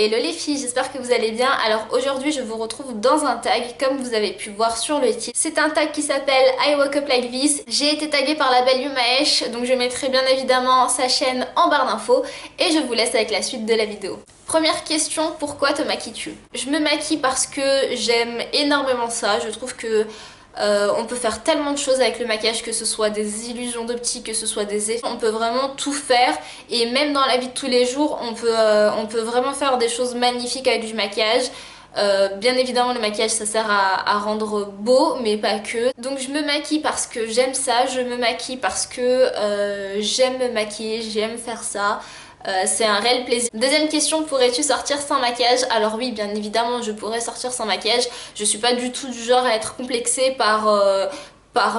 Hello les filles, j'espère que vous allez bien. Alors aujourd'hui je vous retrouve dans un tag comme vous avez pu voir sur le titre. C'est un tag qui s'appelle I Woke Up Like This. J'ai été taguée par la belle Yumaesh, donc je mettrai bien évidemment sa chaîne en barre d'infos et je vous laisse avec la suite de la vidéo. Première question, pourquoi te maquilles-tu? Je me maquille parce que j'aime énormément ça. Je trouve que on peut faire tellement de choses avec le maquillage, que ce soit des illusions d'optique, que ce soit des effets, on peut vraiment tout faire. Et même dans la vie de tous les jours on peut vraiment faire des choses magnifiques avec du maquillage. Bien évidemment le maquillage ça sert à rendre beau mais pas que. Donc je me maquille parce que j'aime ça, je me maquille parce que j'aime me maquiller, j'aime faire ça. C'est un réel plaisir. Deuxième question, pourrais-tu sortir sans maquillage? Alors oui, bien évidemment, je pourrais sortir sans maquillage. Je suis pas du tout du genre à être complexée par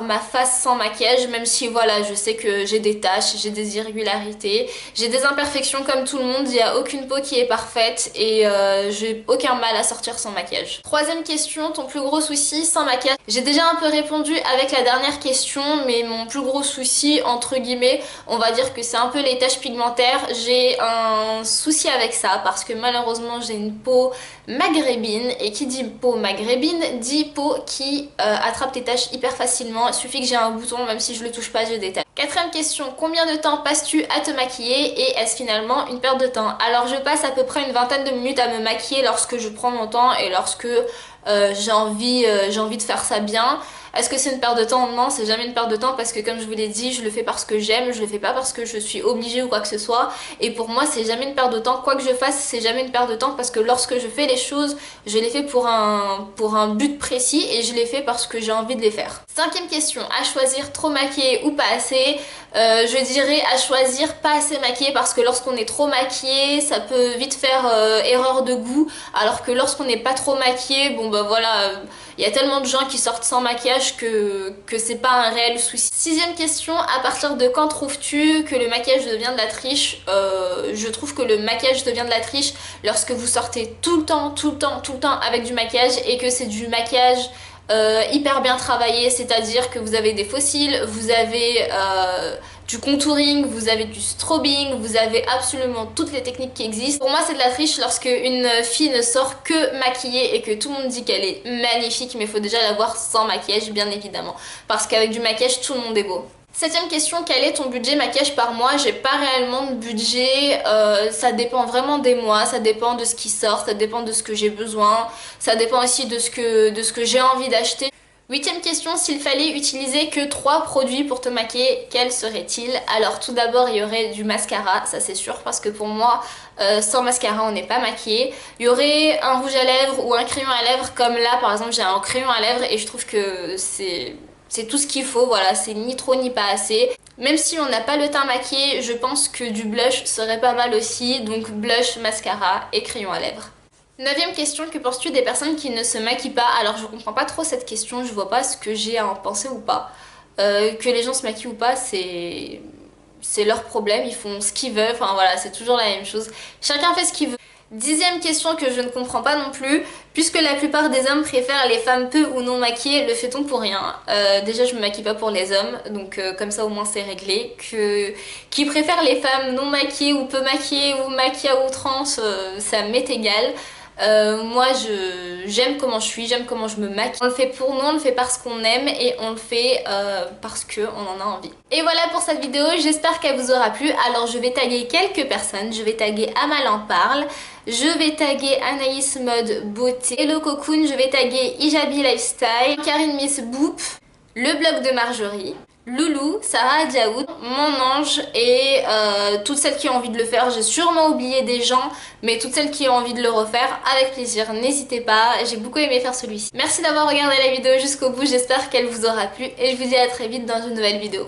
ma face sans maquillage, même si voilà, je sais que j'ai des taches, j'ai des irrégularités, j'ai des imperfections comme tout le monde, il n'y a aucune peau qui est parfaite et j'ai aucun mal à sortir sans maquillage. Troisième question, ton plus gros souci sans maquillage? J'ai déjà un peu répondu avec la dernière question, mais mon plus gros souci, entre guillemets, on va dire que c'est un peu les taches pigmentaires. J'ai un souci avec ça parce que malheureusement j'ai une peau maghrébine, et qui dit peau maghrébine dit peau qui attrape tes taches hyper facilement. Il suffit que j'ai un bouton, même si je le touche pas, je détache. Quatrième question, combien de temps passes-tu à te maquiller et est-ce finalement une perte de temps? Alors je passe à peu près une vingtaine de minutes à me maquiller lorsque je prends mon temps et lorsque j'ai envie de faire ça bien. Est-ce que c'est une perte de temps? Non, c'est jamais une perte de temps parce que comme je vous l'ai dit, je le fais parce que j'aime, je le fais pas parce que je suis obligée ou quoi que ce soit. Et pour moi, c'est jamais une perte de temps. Quoi que je fasse, c'est jamais une perte de temps parce que lorsque je fais les choses, je les fais pour un but précis et je les fais parce que j'ai envie de les faire. Cinquième question, à choisir trop maquillée ou pas assez? Je dirais à choisir pas assez maquillée parce que lorsqu'on est trop maquillé, ça peut vite faire erreur de goût. Alors que lorsqu'on n'est pas trop maquillé, bon bah voilà, il y a tellement de gens qui sortent sans maquillage que c'est pas un réel souci. Sixième question, à partir de quand trouves-tu que le maquillage devient de la triche? Je trouve que le maquillage devient de la triche lorsque vous sortez tout le temps avec du maquillage et que c'est du maquillage hyper bien travaillé, c'est-à-dire que vous avez des faux cils, vous avez du contouring, vous avez du strobing, vous avez absolument toutes les techniques qui existent. Pour moi c'est de la triche lorsque une fille ne sort que maquillée et que tout le monde dit qu'elle est magnifique, mais il faut déjà la voir sans maquillage bien évidemment, parce qu'avec du maquillage tout le monde est beau. Septième question, quel est ton budget maquillage par mois? J'ai pas réellement de budget, ça dépend vraiment des mois, ça dépend de ce qui sort, ça dépend de ce que j'ai besoin, ça dépend aussi de ce que j'ai envie d'acheter. Huitième question, s'il fallait utiliser que 3 produits pour te maquiller, quels seraient-ils? Alors tout d'abord il y aurait du mascara, ça c'est sûr, parce que pour moi sans mascara on n'est pas maquillé. Il y aurait un rouge à lèvres ou un crayon à lèvres, comme là par exemple j'ai un crayon à lèvres et je trouve que c'est tout ce qu'il faut, voilà, c'est ni trop ni pas assez. Même si on n'a pas le teint maquillé, je pense que du blush serait pas mal aussi, donc blush, mascara et crayon à lèvres. Neuvième question, que penses-tu des personnes qui ne se maquillent pas? Alors je comprends pas trop cette question, je vois pas ce que j'ai à en penser ou pas. Que les gens se maquillent ou pas, c'est leur problème, ils font ce qu'ils veulent, enfin voilà, c'est toujours la même chose. Chacun fait ce qu'il veut. Dixième question que je ne comprends pas non plus, puisque la plupart des hommes préfèrent les femmes peu ou non maquillées, le fait-on pour rien? Déjà je me maquille pas pour les hommes, donc comme ça au moins c'est réglé. Qui préfèrent les femmes non maquillées ou peu maquillées ou maquillées à outrance, ça m'est égal. Moi j'aime comment je suis, j'aime comment je me maquille. On le fait pour nous, on le fait parce qu'on aime et on le fait parce qu'on en a envie. Et voilà pour cette vidéo, j'espère qu'elle vous aura plu. Alors je vais taguer quelques personnes, je vais taguer Amal en parle, je vais taguer Anaïs Mode Beauté, Hello Cocoon, je vais taguer Ijabi Lifestyle, Karine Miss Boop, le blog de Marjorie, Loulou, Sarah Diaoud, mon ange et toutes celles qui ont envie de le faire. J'ai sûrement oublié des gens, mais toutes celles qui ont envie de le refaire, avec plaisir, n'hésitez pas, j'ai beaucoup aimé faire celui-ci. Merci d'avoir regardé la vidéo jusqu'au bout, j'espère qu'elle vous aura plu et je vous dis à très vite dans une nouvelle vidéo.